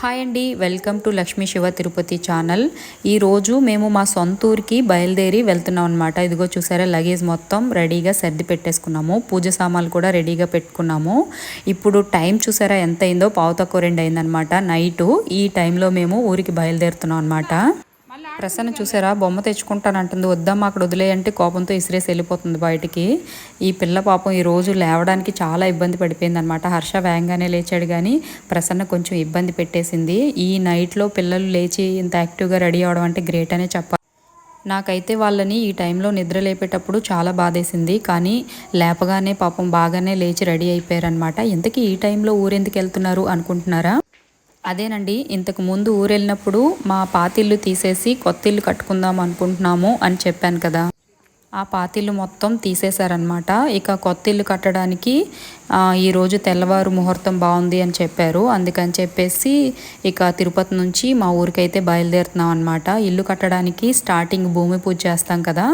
Hi అండి, welcome to Lakshmi Shiva Tirupati channel. ఈరోజు మేము మా సొంత ఊరికి బయలుదేరి వెళ్తున్నాం అనమాట. ఇదిగో చూసారా, లగేజ్ మొత్తం రెడీగా సర్ది పెట్టేసుకున్నాము. పూజ సామాన్లు కూడా రెడీగా పెట్టుకున్నాము. ఇప్పుడు టైం చూసారా ఎంత అయిందో, 1:15 అయిందనమాట నైటు. ఈ టైంలో మేము ఊరికి బయలుదేరుతున్నాం అనమాట. ప్రసన్న చూసారా, బొమ్మ తెచ్చుకుంటానంటుంది. వద్దమ్మా అక్కడ వదిలేయంటే కోపంతో ఇసిరేసి వెళ్ళిపోతుంది బయటికి. ఈ పిల్ల పాపం ఈరోజు లేవడానికి చాలా ఇబ్బంది పడిపోయింది అనమాట. హర్ష వేగంగానే లేచాడు కానీ ప్రసన్న కొంచెం ఇబ్బంది పెట్టేసింది. ఈ నైట్లో పిల్లలు లేచి ఇంత యాక్టివ్గా రెడీ అవ్వడం అంటే గ్రేట్ అనే చెప్పాలి. నాకైతే వాళ్ళని ఈ టైంలో నిద్ర లేపేటప్పుడు చాలా బాధేసింది. కానీ లేపగానే పాపం బాగానే లేచి రెడీ అయిపోయారనమాట. ఇంతకీ ఈ టైంలో ఊరెందుకు వెళ్తున్నారు అనుకుంటున్నారా? అదేనండి, ఇంతకు ముందు ఊరెళ్ళినప్పుడు మా పాతిల్లు తీసేసి కొత్త ఇల్లు కట్టుకుందాం అనుకుంటున్నాము అని చెప్పాను కదా. ఆ పాతిల్లు మొత్తం తీసేశారనమాట. ఇక కొత్త ఇల్లు కట్టడానికి ఈరోజు తెల్లవారు ముహూర్తం బాగుంది అని చెప్పారు. అందుకని చెప్పేసి ఇక తిరుపతి నుంచి మా ఊరికైతే బయలుదేరుతున్నాం అనమాట. ఇల్లు కట్టడానికి స్టార్టింగ్ భూమి పూజ చేస్తాం కదా,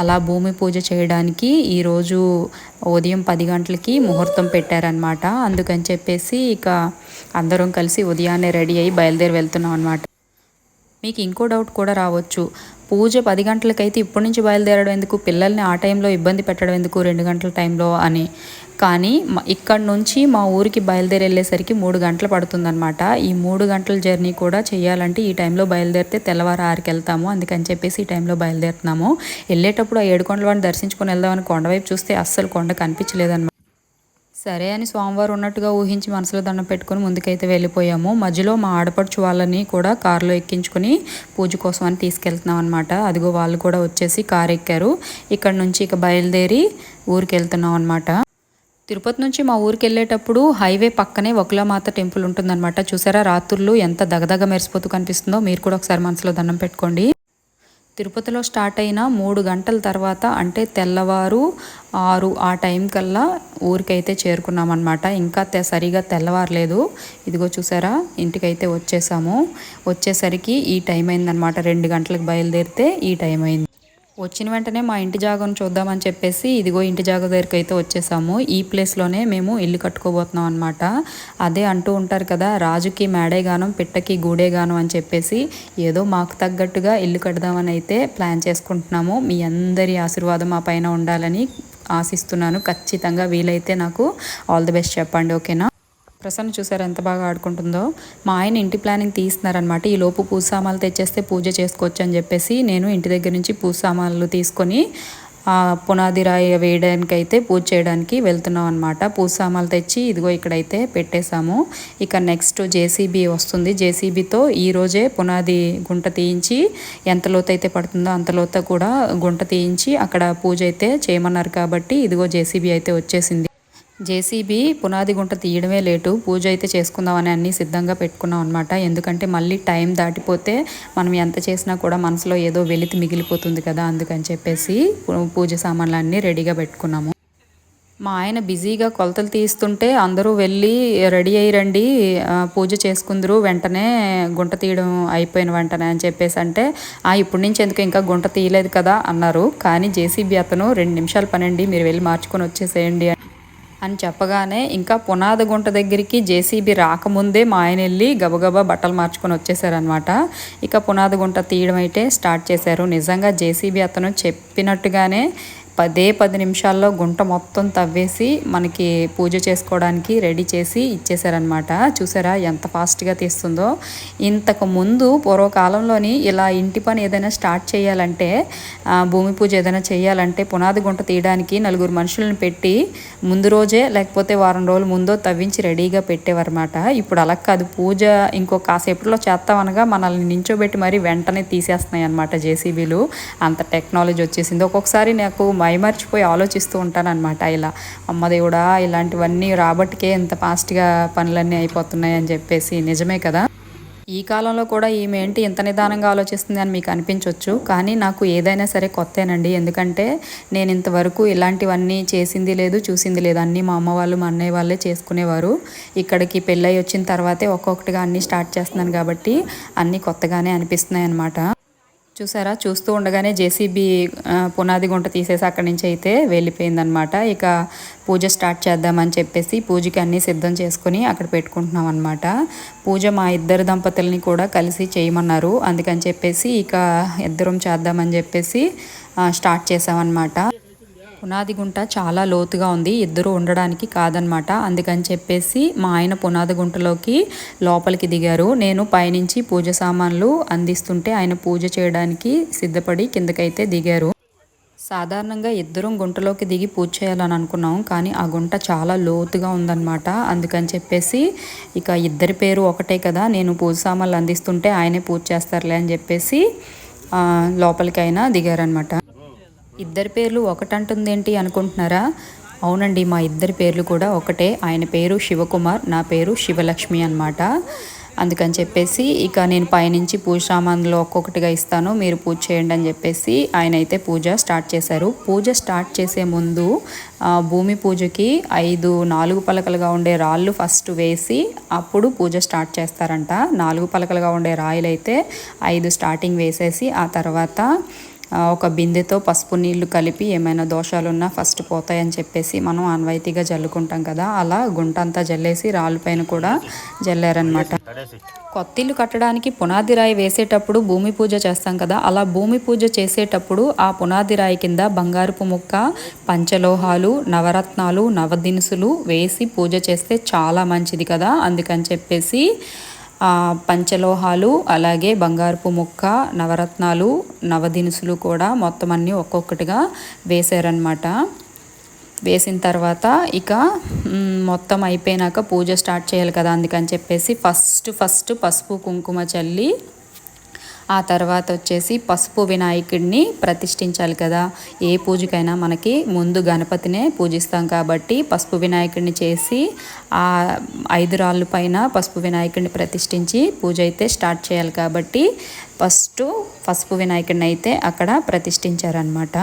అలా భూమి పూజ చేయడానికి ఈరోజు ఉదయం 10 గంటలకి ముహూర్తం పెట్టారనమాట. అందుకని చెప్పేసి ఇక అందరం కలిసి ఉదయాన్నే రెడీ అయ్యి బయలుదేరి వెళ్తున్నాం అనమాట. మీకు ఇంకో డౌట్ కూడా రావచ్చు, పూజ 10 గంటలకైతే ఇప్పటి నుంచి బయలుదేరడం ఎందుకు, పిల్లల్ని ఆ టైంలో ఇబ్బంది పెట్టడం ఎందుకు 2 గంటల టైంలో అని. కానీ ఇక్కడ నుంచి మా ఊరికి బయలుదేరి వెళ్ళేసరికి 3 గంటలు పడుతుందన్నమాట. ఈ 3 గంటల జర్నీ కూడా చేయాలంటే ఈ టైంలో బయలుదేరితే తెల్లవారు 6కి వెళ్తాము. అందుకని చెప్పేసి ఈ టైంలో బయలుదేరుతున్నాము. వెళ్ళేటప్పుడు ఆ 7 కొండలను దర్శించుకొని వెళ్దామని కొండవైపు చూస్తే అస్సలు కొండ కనిపించలేదన్నమాట. సరే అని స్వామివారు ఉన్నట్టుగా ఊహించి మనసులో దండం పెట్టుకొని ముందుకైతే వెళ్ళిపోయాము. మధ్యలో మా ఆడపడుచు వాళ్ళని కూడా కారులో ఎక్కించుకొని పూజ కోసం అని తీసుకెళ్తున్నాం అనమాట. అదిగో వాళ్ళు కూడా వచ్చేసి కారు ఎక్కారు. ఇక్కడ నుంచి ఇక బయలుదేరి ఊరికి వెళ్తున్నాం అనమాట. తిరుపతి నుంచి మా ఊరికి వెళ్ళేటప్పుడు హైవే పక్కనే ఒకలామాత టెంపుల్ ఉంటుందన్నమాట. చూసారా, రాత్రులు ఎంత దగదగ మెరిసిపోతూ కనిపిస్తుందో. మీరు కూడా ఒకసారి మనసులో దండం పెట్టుకోండి. తిరుపతిలో స్టార్ట్ అయిన 3 గంటల తర్వాత అంటే తెల్లవారు 6 ఆ టైం కల్లా ఊరికైతే చేరుకున్నామన్నమాట. ఇంకా సరిగా తెల్లవారలేదు. ఇదిగో చూసారా, ఇంటికైతే వచ్చేసాము. వచ్చేసరికి ఈ టైం అయిందనమాట. 2 గంటలకు బయలుదేరితే ఈ టైం అయింది. వచ్చిన వెంటనే మా ఇంటి జాగను చూద్దామని చెప్పేసి ఇదిగో ఇంటి జాగ దగ్గరికి అయితే వచ్చేసాము. ఈ ప్లేస్లోనే మేము ఇల్లు కట్టుకోబోతున్నాం అనమాట. అదే అంటూ ఉంటారు కదా, రాజుకి మేడేగానం పిట్టకి గూడేగానం అని చెప్పేసి ఏదో మాకు తగ్గట్టుగా ఇల్లు కడదామని అయితే ప్లాన్ చేసుకుంటున్నాము. మీ అందరి ఆశీర్వాదం మా పైన ఉండాలని ఆశిస్తున్నాను. ఖచ్చితంగా వీలైతే నాకు ఆల్ ది బెస్ట్ చెప్పండి, ఓకేనా? ప్రసన్న చూసారు ఎంత బాగా ఆడుకుంటుందో. మా ఆయన ఇంటి ప్లానింగ్ తీస్తున్నారనమాట. ఈ లోపు పూజ సామాన్లు తెచ్చేస్తే పూజ చేసుకోవచ్చు అని చెప్పేసి నేను ఇంటి దగ్గర నుంచి పూజ సామాన్లు తీసుకొని పునాది రాయి వేయడానికి అయితే పూజ చేయడానికి వెళ్తున్నాం అనమాట. పూజ సామాన్లు తెచ్చి ఇదిగో ఇక్కడైతే పెట్టేశాము. ఇక నెక్స్ట్ జేసీబీ వస్తుంది. జేసీబీతో ఈరోజే పునాది గుంట తీయించి ఎంత లోతు అయితే పడుతుందో అంత లోతు కూడా గుంట తీయించి అక్కడ పూజ అయితే చేయమన్నారు కాబట్టి ఇదిగో జేసీబీ అయితే వచ్చేసింది. జేసీబీ పునాది గుంట తీయడమే లేటు, పూజ అయితే చేసుకుందామని అన్నీ సిద్ధంగా పెట్టుకున్నాం అనమాట. ఎందుకంటే మళ్ళీ టైం దాటిపోతే మనం ఎంత చేసినా కూడా మనసులో ఏదో వెలితి మిగిలిపోతుంది కదా. అందుకని చెప్పేసి పూజ సామాన్లు అన్నీ రెడీగా పెట్టుకున్నాము. మా ఆయన బిజీగా కొలతలు తీస్తుంటే అందరూ వెళ్ళి రెడీ అయ్యి రండి, పూజ చేసుకుందరు వెంటనే గుంట తీయడం అయిపోయిన వెంటనే అని చెప్పేసి అంటే ఇప్పటి నుంచి ఎందుకు ఇంకా గుంట తీయలేదు కదా అన్నారు. కానీ జేసీబీ అతను 2 నిమిషాలు పనండి, మీరు వెళ్ళి మార్చుకొని వచ్చేసేయండి అని చెప్పగానే ఇంకా పునాది గుంట దగ్గరికి జేసీబీ రాకముందే మా ఆయన వెళ్ళి గబగబా బట్టలు మార్చుకొని వచ్చేసారనమాట. ఇక పునాది గుంట తీయడం అయితే స్టార్ట్ చేశారు. నిజంగా జేసీబీ అతను చెప్పినట్టుగానే 10 నిమిషాల్లో గుంట మొత్తం తవ్వేసి మనకి పూజ చేసుకోవడానికి రెడీ చేసి ఇచ్చేసారనమాట. చూసారా ఎంత ఫాస్ట్గా తీస్తుందో. ఇంతకు ముందు పూర్వకాలంలోని ఇలా ఇంటి పని ఏదైనా స్టార్ట్ చేయాలంటే, భూమి పూజ ఏదైనా చేయాలంటే పునాది గుంట తీయడానికి 4 మనుషులను పెట్టి ముందు రోజే లేకపోతే వారం రోజుల ముందో తవ్వించి రెడీగా పెట్టేవారన్నమాట. ఇప్పుడు అలా కాదు, పూజ ఇంకో కాసేపట్లో చేస్తామనగా మనల్ని నించోబెట్టి మరీ వెంటనే తీసేస్తున్నాయి అనమాట జేసీబీలు. అంత టెక్నాలజీ వచ్చేసింది. ఒక్కొక్కసారి నాకు మైమర్చిపోయి ఆలోచిస్తూ ఉంటానన్నమాట. ఇలా అమ్మ దేవుడా, ఇలాంటివన్నీ రాబట్టికే ఇంత ఫాస్ట్గా పనులన్నీ అయిపోతున్నాయి అని చెప్పేసి. నిజమే కదా. ఈ కాలంలో కూడా ఈమె ఏంటి ఇంత నిదానంగా ఆలోచిస్తుంది అని మీకు అనిపించవచ్చు. కానీ నాకు ఏదైనా సరే కొత్తేనండి. ఎందుకంటే నేను ఇంతవరకు ఇలాంటివన్నీ చేసింది లేదు, చూసింది లేదు. అన్నీ మా అమ్మ వాళ్ళు మా అన్నయ్య వాళ్ళే చేసుకునేవారు. ఇక్కడికి పెళ్ళై వచ్చిన తర్వాతే ఒక్కొక్కటిగా అన్నీ స్టార్ట్ చేస్తున్నాను కాబట్టి అన్నీ కొత్తగానే అనిపిస్తున్నాయి అన్నమాట. చూసారా, చూస్తూ ఉండగానే జేసీబీ పునాది గుంట తీసేసి అక్కడి నుంచి అయితే వెళ్ళిపోయిందనమాట. ఇక పూజ స్టార్ట్ చేద్దామని చెప్పేసి పూజకి అన్నీ సిద్ధం చేసుకొని అక్కడ పెట్టుకుంటున్నాం అనమాట. పూజ మా ఇద్దరు దంపతుల్ని కూడా కలిసి చేయమన్నారు. అందుకని చెప్పేసి ఇక ఇద్దరం చేద్దామని చెప్పేసి స్టార్ట్ చేసామన్నమాట. పునాది గుంట చాలా లోతుగా ఉంది, ఇద్దరు ఉండడానికి కాదనమాట. అందుకని చెప్పేసి మా ఆయన పునాది గుంటలోకి లోపలికి దిగారు. నేను పైనుంచి పూజ సామాన్లు అందిస్తుంటే ఆయన పూజ చేయడానికి సిద్ధపడి కిందకైతే దిగారు. సాధారణంగా ఇద్దరం గుంటలోకి దిగి పూజ చేయాలని అనుకున్నాం, కానీ ఆ గుంట చాలా లోతుగా ఉందన్నమాట. అందుకని చెప్పేసి ఇక ఇద్దరి పేరు ఒకటే కదా, నేను పూజ సామాన్లు అందిస్తుంటే ఆయనే పూజ చేస్తారులే అని చెప్పేసి లోపలికైనా దిగారనమాట. ఇద్దరి పేర్లు ఒకటంటుందేంటి అనుకుంటున్నారా? అవునండి, మా ఇద్దరి పేర్లు కూడా ఒకటే. ఆయన పేరు శివకుమార్, నా పేరు శివలక్ష్మి అన్నమాట. అందుకని చెప్పేసి ఇక నేను పైనుంచి పూజ సామాన్లు ఒక్కొక్కటిగా ఇస్తాను, మీరు పూజ చేయండి అని చెప్పేసి ఆయన అయితే పూజ స్టార్ట్ చేశారు. పూజ స్టార్ట్ చేసే ముందు భూమి పూజకి 5 4 పలకలుగా ఉండే రాళ్ళు ఫస్ట్ వేసి అప్పుడు పూజ స్టార్ట్ చేస్తారంట. 4 పలకలుగా ఉండే రాయిలు అయితే 5 స్టార్టింగ్ వేసేసి ఆ తర్వాత ఒక బిందెతో పసుపు నీళ్లు కలిపి ఏమైనా దోషాలున్నా ఫస్ట్ పోతాయని చెప్పేసి మనం ఆనవాయితీగా జల్లుకుంటాం కదా, అలా గుంట అంతా జల్లేసి రాళ్ళపైన కూడా జల్లారనమాట. కొత్తిల్లు కట్టడానికి పునాది రాయి వేసేటప్పుడు భూమి పూజ చేస్తాం కదా, అలా భూమి పూజ చేసేటప్పుడు ఆ పునాది రాయి కింద బంగారపు ముక్క, పంచలోహాలు, నవరత్నాలు, నవదినుసులు వేసి పూజ చేస్తే చాలా మంచిది కదా. అందుకని చెప్పేసి పంచలోహాలు అలాగే బంగారపు ముక్క, నవరత్నాలు, నవదినుసులు కూడా మొత్తం అన్నీ ఒక్కొక్కటిగా వేశారనమాట. వేసిన తర్వాత ఇక మొత్తం అయిపోయినాక పూజ స్టార్ట్ చేయాలి కదా, అందుకని చెప్పేసి ఫస్ట్ పసుపు కుంకుమ చల్లి ఆ తర్వాత వచ్చేసి పసుపు వినాయకుడిని ప్రతిష్ఠించాలి కదా. ఏ పూజకైనా మనకి ముందు గణపతినే పూజిస్తాం కాబట్టి పసుపు వినాయకుడిని చేసి ఆ 5 రాళ్ళ పైన పసుపు వినాయకుడిని ప్రతిష్ఠించి పూజ అయితే స్టార్ట్ చేయాలి కాబట్టి ఫస్ట్ పసుపు వినాయకుడిని అయితే అక్కడ ప్రతిష్ఠించారనమాట.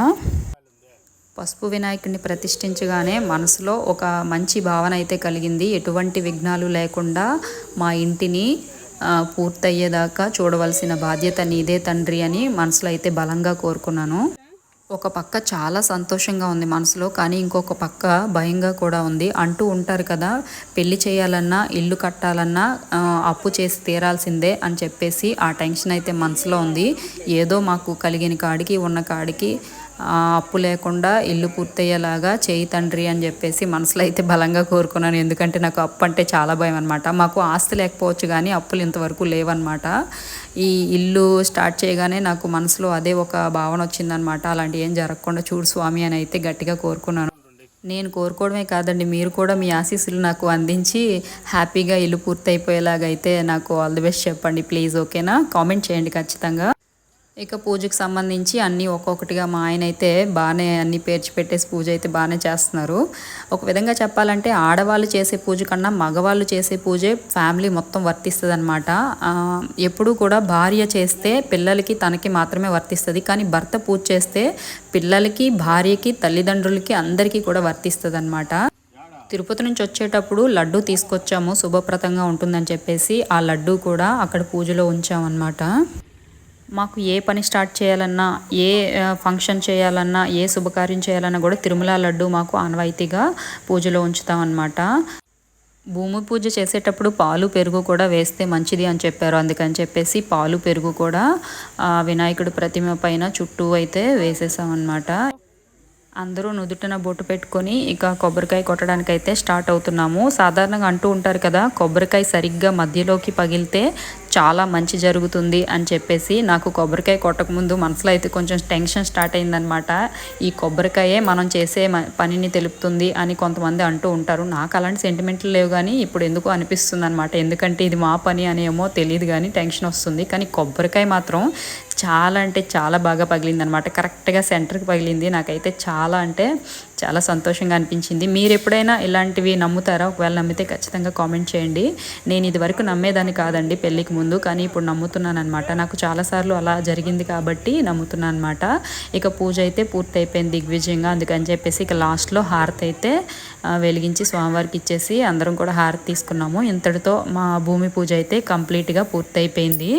పసుపు వినాయకుడిని ప్రతిష్ఠించగానే మనసులో ఒక మంచి భావన అయితే కలిగింది. ఎటువంటి విఘ్నాలు లేకుండా మా ఇంటిని పూర్తయ్యేదాకా చూడవలసిన బాధ్యత నీదే తండ్రి అని మనసులో అయితే బలంగా కోరుకున్నాను. ఒక పక్క చాలా సంతోషంగా ఉంది మనసులో, కానీ ఇంకొక పక్క భయంగా కూడా ఉంది. అంటూ ఉంటారు కదా, పెళ్లి చేయాలన్నా ఇల్లు కట్టాలన్నా అప్పు చేసి తీరాల్సిందే అని చెప్పేసి ఆ టెన్షన్ అయితే మనసులో ఉంది. ఏదో మాకు కలిగిన కాడికి ఉన్న కాడికి అప్పు లేకుండా ఇల్లు పూర్తయ్యేలాగా చేయి తండ్రి అని చెప్పేసి మనసులో అయితే బలంగా కోరుకున్నాను. ఎందుకంటే నాకు అప్పు అంటే చాలా భయం అనమాట. మాకు ఆస్తి లేకపోవచ్చు కానీ అప్పులు ఇంతవరకు లేవన్నమాట. ఈ ఇల్లు స్టార్ట్ చేయగానే నాకు మనసులో అదే ఒక భావన వచ్చిందనమాట. అలాంటి ఏం జరగకుండా చూడు స్వామి అని అయితే గట్టిగా కోరుకున్నాను. నేను కోరుకోవడమే కాదండి, మీరు కూడా మీ ఆశీస్సులు నాకు అందించి హ్యాపీగా ఇల్లు పూర్తయిపోయేలాగైతే నాకు ఆల్ ది బెస్ట్ చెప్పండి ప్లీజ్. ఓకేనా? కామెంట్ చేయండి ఖచ్చితంగా. ఇక పూజకు సంబంధించి అన్నీ ఒక్కొక్కటిగా మా ఆయన అయితే బాగానే అన్నీ పేర్చి పెట్టేసి పూజ అయితే బాగానే చేస్తున్నారు. ఒక విధంగా చెప్పాలంటే ఆడవాళ్ళు చేసే పూజ కన్నా మగవాళ్ళు చేసే పూజే ఫ్యామిలీ మొత్తం వర్తిస్తుంది అనమాట. ఎప్పుడూ కూడా భార్య చేస్తే పిల్లలకి తనకి మాత్రమే వర్తిస్తుంది, కానీ భర్త పూజ చేస్తే పిల్లలకి, భార్యకి, తల్లిదండ్రులకి అందరికీ కూడా వర్తిస్తుంది అనమాట. తిరుపతి నుంచి వచ్చేటప్పుడు లడ్డు తీసుకొచ్చాము, శుభప్రదంగా ఉంటుందని చెప్పేసి ఆ లడ్డు కూడా అక్కడ పూజలో ఉంచామన్నమాట. మాకు ఏ పని స్టార్ట్ చేయాలన్నా, ఏ ఫంక్షన్ చేయాలన్నా, ఏ శుభకార్యం చేయాలన్నా కూడా తిరుమల లడ్డు మాకు ఆనవాయితీగా పూజలో ఉంచుతామన్నమాట. భూమి పూజ చేసేటప్పుడు పాలు పెరుగు కూడా వేస్తే మంచిది అని చెప్పారు. అందుకని చెప్పేసి పాలు పెరుగు కూడా వినాయకుడి ప్రతిమ పైన చుట్టూ అయితే వేసేసామన్నమాట. అందరూ నుదుటిన బొట్టు పెట్టుకొని ఇక కొబ్బరికాయ కొట్టడానికి అయితే స్టార్ట్ అవుతున్నాము. సాధారణంగా అంటూ ఉంటారు కదా, కొబ్బరికాయ సరిగ్గా మధ్యలోకి పగిలితే చాలా మంచి జరుగుతుంది అని చెప్పేసి నాకు కొబ్బరికాయ కొట్టకముందు మనసులో అయితే కొంచెం టెన్షన్ స్టార్ట్ అయిందనమాట. ఈ కొబ్బరికాయే మనం చేసే పనిని తెలుపుతుంది అని కొంతమంది అంటూ ఉంటారు. నాకు అలాంటి సెంటిమెంట్లు లేవు, కానీ ఇప్పుడు ఎందుకు అనిపిస్తుంది అనమాట. ఎందుకంటే ఇది మా పని అనేమో తెలియదు, కానీ టెన్షన్ వస్తుంది. కానీ కొబ్బరికాయ మాత్రం చాలా అంటే చాలా బాగా పగిలింది అనమాట. కరెక్ట్గా సెంటర్కి పగిలింది. నాకైతే చాలా అంటే చాలా సంతోషంగా అనిపించింది. మీరు ఎప్పుడైనా ఇలాంటివి నమ్ముతారా? ఒకవేళ నమ్మితే ఖచ్చితంగా కామెంట్ చేయండి. నేను ఇది వరకు నమ్మేదాన్ని కాదండి పెళ్ళికి ముందు, కానీ ఇప్పుడు నమ్ముతున్నాను అనమాట. నాకు చాలాసార్లు అలా జరిగింది కాబట్టి నమ్ముతున్నాను అనమాట. ఇక పూజ అయితే పూర్తి అయిపోయింది దిగ్విజయంగా. అందుకని చెప్పేసి ఇక లాస్ట్లో హారతి అయితే వెలిగించి స్వామివారికి ఇచ్చేసి అందరం కూడా హారతి తీసుకున్నాము. ఇంతటితో మా భూమి పూజ అయితే కంప్లీట్గా పూర్తి అయిపోయింది.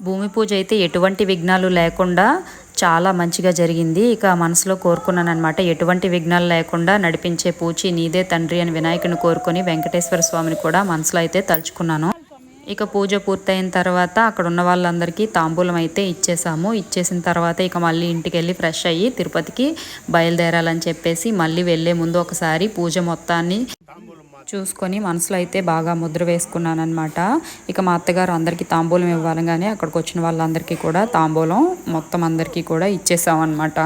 భూమి పూజ అయితే ఎటువంటి విఘ్నాలు లేకుండా చాలా మంచిగా జరిగింది. ఇక మనసులో కోరుకున్నాను అనమాట, ఎటువంటి విఘ్నాలు లేకుండా నడిపించే పూచి నీదే తండ్రి అని వినాయకుని కోరుకొని వెంకటేశ్వర స్వామిని కూడా మనసులో అయితే తలుచుకున్నాను. ఇక పూజ పూర్తయిన తర్వాత అక్కడ ఉన్న వాళ్ళందరికీ తాంబూలం అయితే ఇచ్చేసాము. ఇచ్చేసిన తర్వాత ఇక మళ్ళీ ఇంటికి వెళ్ళి ఫ్రెష్ అయ్యి తిరుపతికి బయలుదేరాలని చెప్పేసి మళ్ళీ వెళ్ళే ముందు ఒకసారి పూజ మొత్తాన్ని చూసుకొని మనసులో అయితే బాగా ముద్ర వేసుకున్నాను అనమాట. ఇక మా అత్తగారు అందరికీ తాంబూలం ఇవ్వాలని అక్కడికి వచ్చిన వాళ్ళందరికీ కూడా తాంబూలం మొత్తం అందరికీ కూడా ఇచ్చేసామన్నమాట.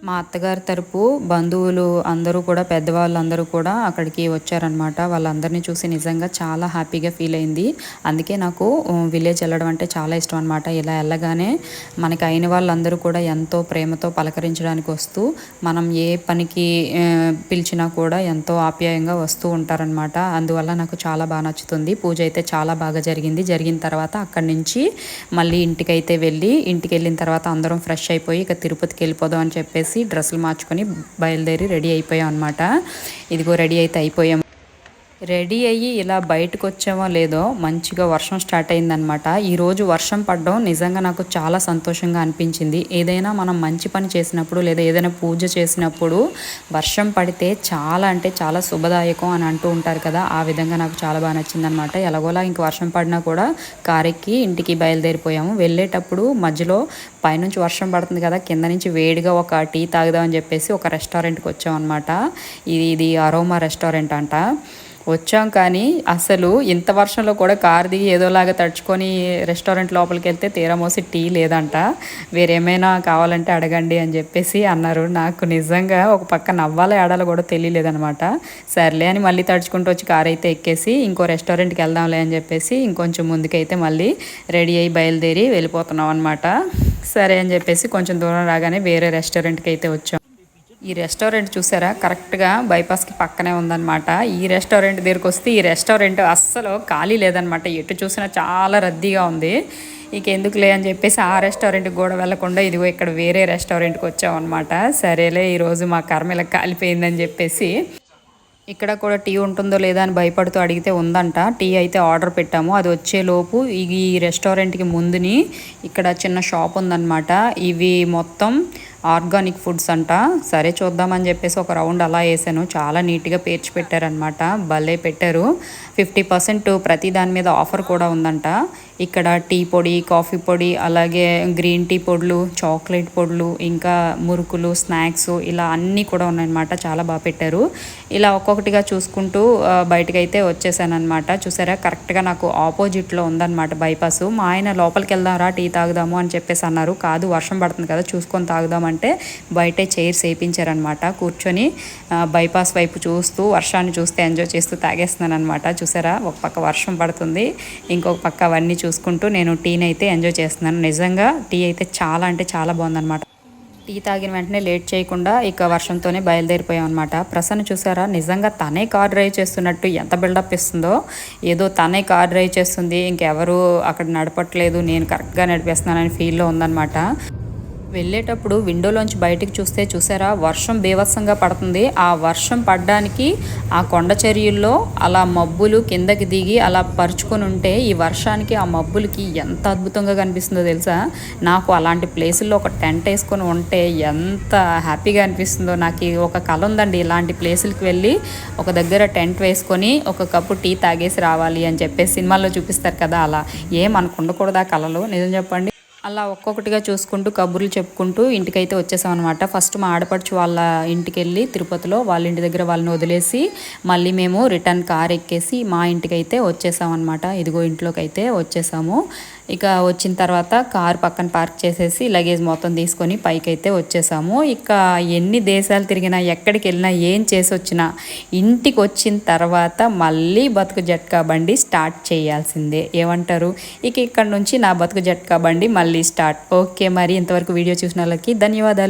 మా అత్తగారి తరపు బంధువులు అందరూ కూడా పెద్దవాళ్ళందరూ కూడా అక్కడికి వచ్చారనమాట. వాళ్ళందరినీ చూసి నిజంగా చాలా హ్యాపీగా ఫీల్ అయింది. అందుకే నాకు విలేజ్ వెళ్ళడం అంటే చాలా ఇష్టం అనమాట. ఇలా వెళ్ళగానే మనకి అయిన వాళ్ళందరూ కూడా ఎంతో ప్రేమతో పలకరించడానికి వస్తూ మనం ఏ పనికి పిలిచినా కూడా ఎంతో ఆప్యాయంగా వస్తూ ఉంటారనమాట. అందువల్ల నాకు చాలా బాగా నచ్చుతుంది. పూజ అయితే చాలా బాగా జరిగింది. జరిగిన తర్వాత అక్కడి నుంచి మళ్ళీ ఇంటికి వెళ్ళిన తర్వాత అందరం ఫ్రెష్ అయిపోయి ఇక తిరుపతికి వెళ్ళిపోదాం అని చెప్పేసి డ్రెస్సులు మార్చుకొని బయలుదేరి రెడీ అయిపోయాం అనమాట. ఇదిగో రెడీ అయితే అయిపోయాం. రెడీ అయ్యి ఇలా బయటకు వచ్చామో లేదో మంచిగా వర్షం స్టార్ట్ అయిందనమాట. ఈరోజు వర్షం పడడం నిజంగా నాకు చాలా సంతోషంగా అనిపించింది. ఏదైనా మనం మంచి పని చేసినప్పుడు లేదా ఏదైనా పూజ చేసినప్పుడు వర్షం పడితే చాలా అంటే చాలా శుభదాయకం అని అంటూ ఉంటారు కదా, ఆ విధంగా నాకు చాలా బాగా నచ్చిందనమాట. ఎలాగోలా ఇంక వర్షం పడినా కూడా కారెక్కి ఇంటికి బయలుదేరిపోయాము. వెళ్ళేటప్పుడు మధ్యలో పైనుంచి వర్షం పడుతుంది కదా, కింద నుంచి వేడిగా ఒక టీ తాగుదామని చెప్పేసి ఒక రెస్టారెంట్కి వచ్చామన్నమాట. ఇది అరోమా రెస్టారెంట్ అంట. వచ్చాం కానీ అసలు ఇంత వర్షంలో కూడా కారు దిగి ఏదోలాగా తడుచుకొని రెస్టారెంట్ లోపలికి వెళ్తే తీరా మోసి టీ లేదంట. వేరేమైనా కావాలంటే అడగండి అని చెప్పేసి అన్నారు. నాకు నిజంగా ఒక పక్క నవ్వాలో ఏడాలో కూడా తెలియలేదనమాట. సర్లే అని మళ్ళీ తడుచుకుంటూ వచ్చి కారు అయితే ఎక్కేసి ఇంకో రెస్టారెంట్కి వెళ్దాంలే అని చెప్పేసి ఇంకొంచెం ముందుకైతే మళ్ళీ రెడీ అయ్యి బయలుదేరి వెళ్ళిపోతున్నాం అనమాట. సరే అని చెప్పేసి కొంచెం దూరం రాగానే వేరే రెస్టారెంట్కి అయితే వచ్చాం. ఈ రెస్టారెంట్ చూసారా, కరెక్ట్గా బైపాస్కి పక్కనే ఉందన్నమాట. ఈ రెస్టారెంట్ దగ్గరికి వస్తే ఈ రెస్టారెంట్ అస్సలు ఖాళీ లేదనమాట. ఎటు చూసినా చాలా రద్దీగా ఉంది. ఇక ఎందుకులే అని చెప్పేసి ఆ రెస్టారెంట్కి కూడా వెళ్లకుండా ఇదిగో ఇక్కడ వేరే రెస్టారెంట్కి వచ్చామన్నమాట. సరేలే ఈరోజు మా కర్మ ఇలా కాలిపోయిందని చెప్పేసి ఇక్కడ కూడా టీ ఉంటుందో లేదా అని భయపడుతూ అడిగితే ఉందంట. టీ అయితే ఆర్డర్ పెట్టాము. అది వచ్చేలోపు ఈ రెస్టారెంట్కి ముందుని ఇక్కడ చిన్న షాప్ ఉందన్నమాట. ఇవి మొత్తం ఆర్గానిక్ ఫుడ్స్ అంట. సరే చూద్దామని చెప్పేసి ఒక రౌండ్ అలా వేసాను. చాలా నీట్గా పేర్చి పెట్టారనమాట. భలే పెట్టారు. 50% ప్రతి దాని మీద ఆఫర్ కూడా ఉందంట. ఇక్కడ టీ పొడి, కాఫీ పొడి, అలాగే గ్రీన్ టీ పొడులు, చాక్లెట్ పొడులు, ఇంకా మురుకులు, స్నాక్స్ ఇలా అన్నీ కూడా ఉన్నాయన్నమాట. చాలా బాగా పెట్టారు. ఇలా ఒక్కొక్కటిగా చూసుకుంటూ బయటకు అయితే వచ్చేసాను అనమాట. చూసారా, కరెక్ట్గా నాకు ఆపోజిట్లో ఉందన్నమాట బైపాస్. మా ఆయన లోపలికి వెళ్దాం రా టీ తాగుదాము అని చెప్పేసి అన్నారు. కాదు వర్షం పడుతుంది కదా చూసుకొని తాగుదాం అంటే బయటే చైర్స్ వేయించారనమాట. కూర్చొని బైపాస్ వైపు చూస్తూ వర్షాన్ని చూస్తే ఎంజాయ్ చేస్తూ తాగేస్తున్నాను అనమాట. చూసారా, ఒక పక్క వర్షం పడుతుంది, ఇంకొక పక్క అవన్నీ చూసుకుంటూ నేను టీని అయితే ఎంజాయ్ చేస్తున్నాను. నిజంగా టీ అయితే చాలా అంటే చాలా బాగుందన్నమాట. టీ తాగిన వెంటనే లేట్ చేయకుండా ఇక వర్షంతోనే బయలుదేరిపోయాం అనమాట. ప్రసన్న చూసారా, నిజంగా తనే కార్ డ్రైవ్ చేస్తున్నట్టు ఎంత బిల్డప్ ఇస్తుందో. ఏదో తనే కార్ డ్రైవ్ చేస్తుంది, ఇంకెవరు అక్కడ నడపట్లేదు, నేను కరెక్ట్గా నడిపేస్తున్నానని ఫీల్లో ఉందన్నమాట. వెళ్ళేటప్పుడు విండోలోంచి బయటికి చూస్తే చూసారా, వర్షం బీభత్సంగా పడుతుంది. ఆ వర్షం పడడానికి ఆ కొండ చర్యల్లో అలా మబ్బులు కిందకి దిగి అలా పరుచుకొని ఉంటే ఈ వర్షానికి ఆ మబ్బులకి ఎంత అద్భుతంగా కనిపిస్తుందో తెలుసా. నాకు అలాంటి ప్లేసుల్లో ఒక టెంట్ వేసుకొని ఉంటే ఎంత హ్యాపీగా అనిపిస్తుందో. నాకు ఒక కల ఉందండి, ఇలాంటి ప్లేసులకి వెళ్ళి ఒక దగ్గర టెంట్ వేసుకొని ఒక కప్పు టీ తాగేసి రావాలి అని చెప్పేసి సినిమాల్లో చూపిస్తారు కదా, అలా మనకు ఉండకూడదు ఆ కళలు. నిజం చెప్పండి. అలా ఒక్కొక్కటిగా చూసుకుంటూ కబుర్లు చెప్పుకుంటూ ఇంటికైతే వచ్చేసాం అనమాట. ఫస్ట్ మా ఆడపడుచు వాళ్ళ ఇంటికి వెళ్ళి తిరుపతిలో వాళ్ళ ఇంటి దగ్గర వాళ్ళని వదిలేసి మళ్ళీ మేము రిటర్న్ కార్ ఎక్కేసి మా ఇంటికైతే వచ్చేసాం అనమాట. ఇదిగో ఇంట్లోకి అయితే వచ్చేసాము. ఇక వచ్చిన తర్వాత కార్ పక్కన పార్క్ చేసేసి లగేజ్ మొత్తం తీసుకొని పైకి అయితే వచ్చేసాము. ఇక ఎన్ని దేశాలు తిరిగినా ఎక్కడికి వెళ్ళినా ఏం చేసి వచ్చినా ఇంటికి వచ్చిన తర్వాత మళ్ళీ బతుకు జట్కా బండి స్టార్ట్ చేయాల్సిందే. ఏమంటారు? ఇక ఇక్కడ నుంచి నా బతుకు జట్కా బండి మళ్ళీ స్టార్ట్. ఓకే, మరి ఇంతవరకు వీడియో చూసిన వాళ్ళకి ధన్యవాదాలు.